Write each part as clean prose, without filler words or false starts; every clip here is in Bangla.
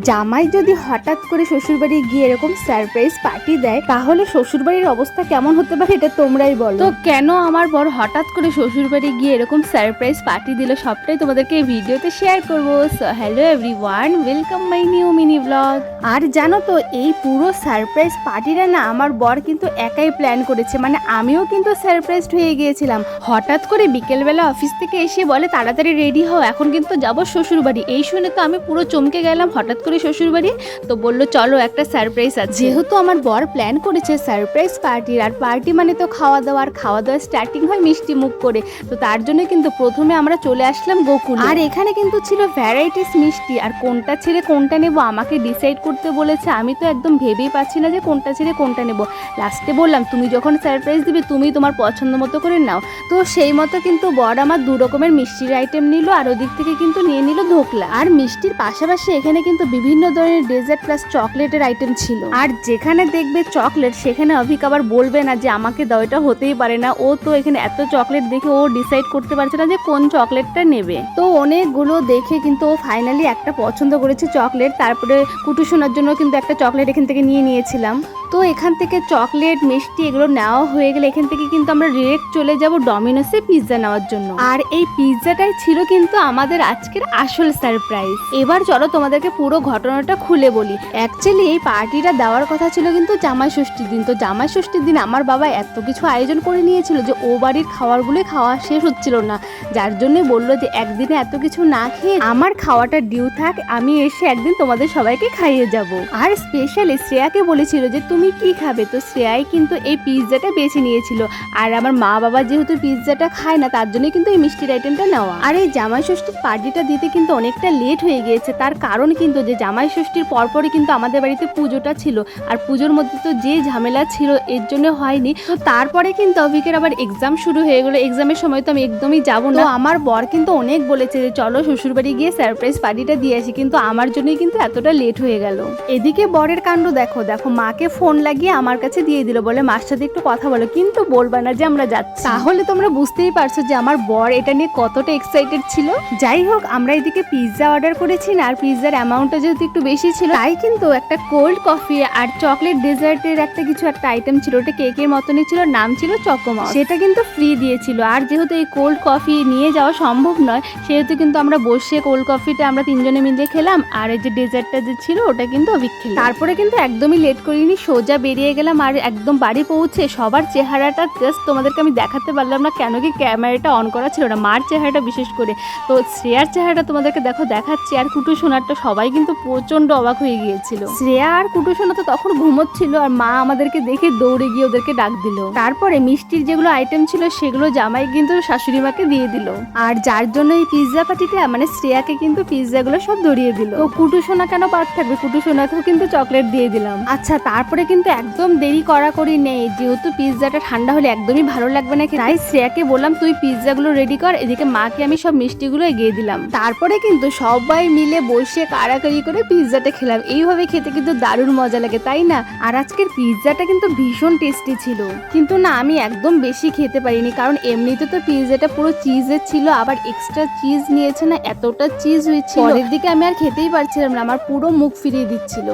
জামাই যদি হঠাৎ করে শ্বশুরবাড়ি গিয়ে এরকম সারপ্রাইজ পার্টি দেয় তাহলে শ্বশুরবাড়ির অবস্থা কেমন হতে পারে এটা তোমরাই বলো। তো কেন আমার বর হঠাৎ করে শ্বশুরবাড়ি গিয়ে এরকম সারপ্রাইজ পার্টি দিল সবটাই তোমাদেরকে এই ভিডিওতে শেয়ার করবো। So hello everyone, welcome my new mini blog. আর জানো তো এই পুরো সারপ্রাইজ পার্টিটা না আমার বর কিন্তু একাই প্ল্যান করেছে, মানে আমিও কিন্তু সারপ্রাইজড হয়ে গিয়েছিলাম। হঠাৎ করে বিকেলবেলা অফিস থেকে এসে বলে তাড়াতাড়ি রেডি হও, এখন কিন্তু যাবো শ্বশুরবাড়ি। এই শুনে তো আমি পুরো চমকে গেলাম, হঠাৎ করে শ্বশুরবাড়ি। তো বললো চলো একটা সারপ্রাইজ আছে। যেহেতু আমার বর প্ল্যান করেছে সারপ্রাইজ পার্টির, আর পার্টি মানে তো খাওয়া দাওয়া, আর খাওয়া দাওয়া স্টার্টিং হয় মিষ্টি মুখ করে, তো তার জন্য কিন্তু প্রথমে আমরা চলে আসলাম গোকুল। আর এখানে কিন্তু ছিল ভ্যারাইটিস মিষ্টি, আর কোনটা ছেড়ে কোনটা নেব আমাকে ডিসাইড করতে বলেছে। আমি তো একদম ভেবেই পাচ্ছি না যে কোনটা ছেড়ে কোনটা নেব। লাস্টে বললাম তুমি যখন সারপ্রাইজ দিবে তুমি তোমার পছন্দ মতো করে নাও। তো সেই মতো কিন্তু বর আমার 2 রকমের মিষ্টির আইটেম নিল, আর ওদিক থেকে কিন্তু নিয়ে নিল ধোকলা। আর মিষ্টির পাশাপাশি এখানে কিন্তু বিভিন্ন ধরনের ডেজার্ট প্লাস চকলেটের আইটেম ছিল। আর যেখানে দেখবে চকলেট সেখানে অভিক আবার বলবে না যে আমাকে দাও, এটা হতেই পারে না। ও তো এখানে এত চকলেট দেখে ও ডিসাইড করতে পারছে না যে কোন চকলেটটা নেবে। তো অনেকগুলো দেখে কিন্তু ও ফাইনালি একটা পছন্দ করেছে চকলেট। তারপরে কুটু শোনার জন্য কিন্তু একটা চকলেট এখান থেকে নিয়ে নিয়েছিলাম। তো এখান থেকে চকলেট মিষ্টি এগুলো নেওয়া হয়ে গেলে এখান থেকে কিন্তু আমরা ডিরেক্ট চলে যাব ডমিনোসে পিৎজা নেওয়ার জন্য। আর এই পিৎজাটাই ছিল কিন্তু আমাদের আজকের আসল সারপ্রাইজ। এবার চলো তোমাদেরকে পুরো ঘটনাটা খুলে বলি। অ্যাকচুয়ালি এই পার্টিটা দেওয়ার কথা ছিল কিন্তু জামাই ষষ্ঠীর দিন। তো জামাই ষষ্ঠীর দিন আমার বাবা এত কিছু আয়োজন করে নিয়েছিল যে ও বাড়ির খাবারগুলোই খাওয়া শেষ হচ্ছিল না, যার জন্যই বললো যে একদিনে এত কিছু না খেয়ে আমার খাওয়াটা ডিউ থাক, আমি এসে একদিন তোমাদের সবাইকে খাইয়ে যাব। আর স্পেশালি শ্রেয়াকে বলেছিল যে তুমি কি খাবে, তো শ্রেয়াই কিন্তু এই পিৎজাটা বেছে নিয়েছিল। আর আমার মা বাবা যেহেতু পিৎজাটা খায় না তার জন্য কিন্তু এই মিষ্টির আইটেমটা নেওয়া। আর এই জামাই ষষ্ঠীর পার্টিটা দিতে কিন্তু অনেকটা লেট হয়ে গিয়েছে, তার কারণ কিন্তু যে জামাই ষষ্ঠীর পরপরই কিন্তু আমাদের বাড়িতে পুজোটা ছিল, আর পুজোর মধ্যে তো যে ঝামেলা ছিল এর জন্য হয়নি। তো তারপরে কিন্তু অভিকের আবার এক্সাম শুরু হয়ে গেলো, এক্সামের সময় তো আমি একদমই যাবো না। আমার বর কিন্তু অনেক বলেছে যে চলো শ্বশুরবাড়ি গিয়ে সারপ্রাইজ পার্টিটা দিয়ে আসি, কিন্তু আমার জন্যই কিন্তু এতটা লেট হয়ে গেল। এদিকে বরের কাণ্ড দেখো দেখো, মাকে ফোন লাগিয়ে আমার কাছে দিয়ে দিল, বলে মার সাথে একটু কথা বলো, কিন্তু বলবা না যে আমরা যাচ্ছি। তাহলে তোমরা বুঝতেই পারছো যে আমার বর এটা নিয়ে কতটা এক্সাইটেড ছিল। যাই হোক, আমরা এদিকে পিৎজা অর্ডার করেছি না, আর পিৎজার অ্যামাউন্টটা যেহেতু একটু বেশি ছিল তাই কিন্তু একটা কোল্ড কফি আর চকলেট ডেজার্টের একটা আইটেম ছিল, ওটা কেকের মতনই ছিল, নাম ছিল চকোমাউস, সেটা কিন্তু ফ্রি দিয়েছিল। আর যেহেতু এই কোল্ড কফি নিয়ে যাওয়া সম্ভব নয় সেহেতু কিন্তু আমরা বসে কোল্ড কফিটা আমরা 3 জনে মিলে খেলাম, আর এই যে ডেজার্টটা যে ছিল ওটা কিন্তু অভিক খেলাম। তারপরে কিন্তু একদমই লেট করিনি, সোজা বেরিয়ে গেলাম। আর একদম বাড়ি পৌঁছে সবার চেহারাটা জাস্ট তোমাদেরকে আমি দেখাতে পারলাম না, কেন কি ক্যামেরাটা অন করা ছিল না, মার চেহারাটা বিশেষ করে। তো শ্রেয়ার চেহারাটা তোমাদেরকে দেখাচ্ছি, আর কুটু সোনারটা সবাই কিন্তু প্রচন্ড অবাক হয়ে গিয়েছিল। শ্রেয়া আর কুটু সোনা তো তখন ঘুমোচ্ছিল, আর মা আমাদেরকে দেখে দৌড়ে গিয়ে ওদেরকে ডাক দিল। তারপরে মিষ্টির যেগুলো আইটেম ছিল সেগুলো জামাই কিন্তু শাশুড়ি মাকে দিয়ে দিল, আর যার জন্য এই পিৎজা পার্টিটা মানে শ্রেয়াকে কিন্তু পিৎজাগুলো সব ধরিয়ে দিল। তো কুটু সোনা কেন বাদ থাকবে, কুটু সোনাকেও কিন্তু চকলেট দিয়ে দিলাম। আচ্ছা, তারপরে কিন্তু একদম দেরি করি নেই, যেহেতু পিৎজাটা ঠান্ডা হলে একদমই ভালো লাগবে না, তাই শ্রেয়াকে বললাম তুই পিৎজাগুলো রেডি কর, এদিকে মাকে আমি সব মিষ্টিগুলো এগিয়ে দিলাম। তারপরে কিন্তু সবাই মিলে বসে কাড়াকাড়ি করে পিৎজাটা খেলাম। এইভাবে খেতে কিন্তু দারুণ মজা লাগে, তাই না? আর আজকের পিৎজাটা কিন্তু ভীষণ টেস্টি ছিল, কিন্তু না আমি একদম বেশি খেতে পারিনি, কারণ এমনিতে তো পিৎজাটা পুরো চিজের ছিল, আবার এক্সট্রা চিজ নিয়েছে না, এতটা চিজ হয়েছিল পরের দিকে আমি আর খেতেই পারছিলাম না, আমার পুরো মুখ ফিরিয়ে দিচ্ছিল।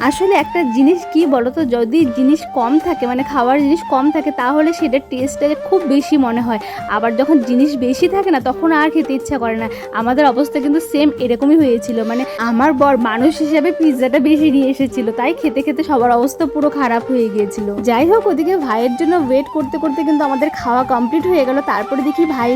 আসলে একটা জিনিস কি বলতো, যদি জিনিস কম থাকে মানে খাওয়ার জিনিস কম থাকে তাহলে সেটার টেস্টটা খুব বেশি মনে হয়, আবার যখন জিনিস বেশি থাকে না তখন আর খেতে ইচ্ছা করে না। আমাদের অবস্থা কিন্তু সেম এরকমই হয়েছিল, মানে আমার বর মানুষ হিসাবে পিৎজাটা বেশি নিয়ে এসেছিল, তাই খেতে খেতে সবার অবস্থা পুরো খারাপ হয়ে গিয়েছিল। যাই হোক, ওদিকে ভাইয়ের জন্য ওয়েট করতে করতে কিন্তু আমাদের খাওয়া কমপ্লিট হয়ে গেল। তারপরে দেখি ভাই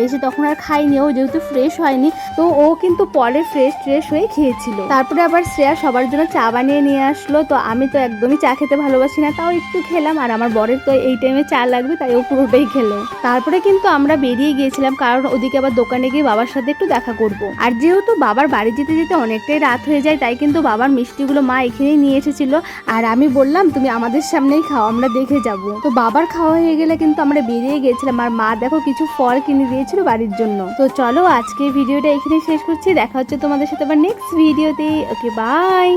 এসে তখন আর খাইনি, ও যেহেতু ফ্রেশ হয়নি, তো ও কিন্তু পরে ফ্রেশ হয়ে খেয়েছিল। তারপরে আবার শ্রেয়া সবার জন্য চা বানিয়ে নিয়ে আসলো, তো আমি তো একদমই চা খেতে ভালোবাসি না, তাও একটু খেলাম, আর আমার বরের তো এই টাইমে চা লাগবে তাই ও পুরোটাই খেলো। তারপরে কিন্তু আমরা বেরিয়ে গিয়েছিলাম, কারণ ওদিকে আবার দোকানে গিয়ে বাবার সাথে একটু দেখা করব। আর যেহেতু বাবার বাড়ি যেতে যেতে অনেকটাই রাত হয়ে যায়, তাই কিন্তু বাবার মিষ্টিগুলো মা এখানেই নিয়ে এসেছিল, আর আমি বললাম তুমি আমাদের সামনেই খাও, আমরা দেখে যাব। তো বাবার খাওয়া হয়ে গেলে কিন্তু আমরা বেরিয়ে গিয়েছিলাম, আর মা দেখো কিছু ফল কিনে দিয়েছিল বাড়ির জন্য। তো চলো আজকে ভিডিওটা এখানে শেষ করছি, দেখা হচ্ছে তোমাদের সাথে আবার নেক্সট ভিডিওতে। ওকে, বাই।